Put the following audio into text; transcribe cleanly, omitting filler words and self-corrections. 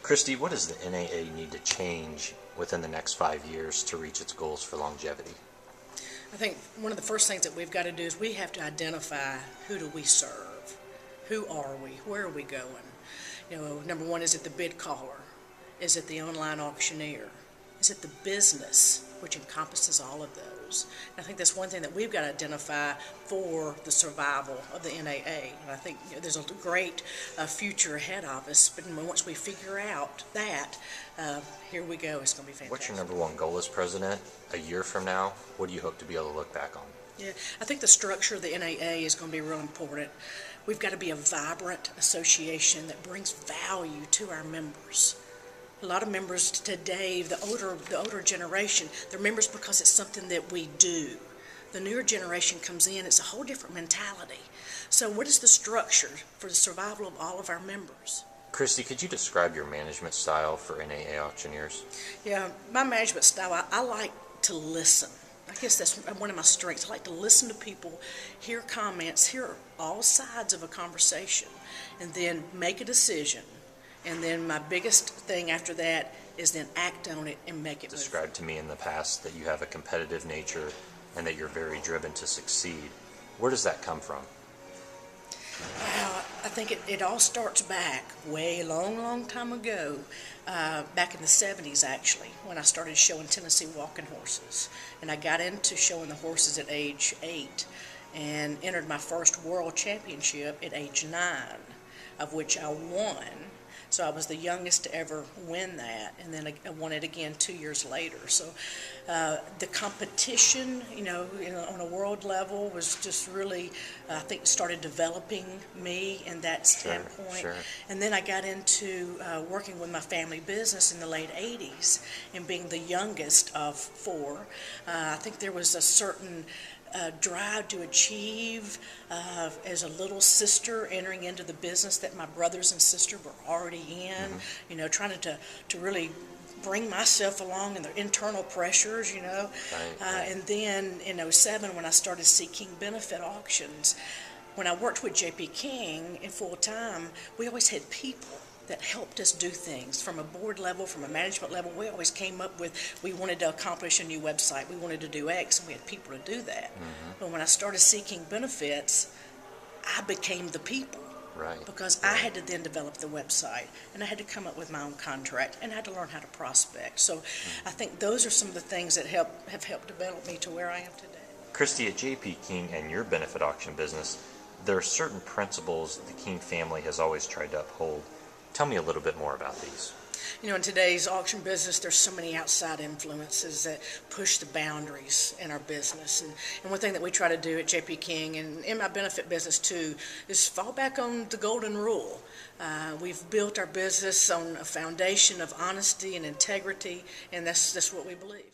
Christie, what does the NAA need to change within the next 5 years to reach its goals for longevity? I think one of the first things that we've got to do is we have to identify who do we serve, who are we, where are we going. You know, number one, is it the bid caller? Is it the online auctioneer? Is it the business, which encompasses all of those? And I think that's one thing that we've got to identify for the survival of the NAA. And I think there's a great future ahead of us, but once we figure out that, here we go, it's going to be fantastic. What's your number one goal as president? A year from now, what do you hope to be able to look back on? Yeah, I think the structure of the NAA is going to be real important. We've got to be a vibrant association that brings value to our members. A lot of members today, the older generation, they're members because it's something that we do. The newer generation comes in, it's a whole different mentality. So what is the structure for the survival of all of our members? Christie, could you describe your management style for NAA auctioneers? Yeah, my management style, I like to listen. I guess that's one of my strengths. I like to listen to people, hear comments, hear all sides of a conversation, and then make a decision. And then my biggest thing after that is then act on it and make it move. Described to me in the past that you have a competitive nature and that you're very driven to succeed. Where does that come from? Well, I think it all starts back way long time ago, back in the 70s actually, when I started showing Tennessee walking horses. And I got into showing the horses at age 8 and entered my first world championship at age 9, of which I won. So I was the youngest to ever win that, and then I won it again 2 years later. So the competition, on a world level was just really, I think, started developing me in that standpoint. Sure. And then I got into working with my family business in the late 80s and being the youngest of 4. I think there was a certain drive to achieve as a little sister entering into the business that my brothers and sister were already in, trying to really bring myself along in the internal pressures, Right. And then in '07 when I started seeking benefit auctions, when I worked with J.P. King in full time, we always had people that helped us do things from a board level, from a management level. We always came up with, we wanted to accomplish a new website, we wanted to do X, and we had people to do that. But when I started seeking benefits, I became the people. Right. Because I had to then develop the website, and I had to come up with my own contract, and I had to learn how to prospect. So I think those are some of the things that have helped develop me to where I am today. Christie, at J.P. King and your benefit auction business, there are certain principles the King family has always tried to uphold. Tell me a little bit more about these. In today's auction business, there's so many outside influences that push the boundaries in our business. And one thing that we try to do at J.P. King and in my benefit business too is fall back on the golden rule. We've built our business on a foundation of honesty and integrity, and that's what we believe.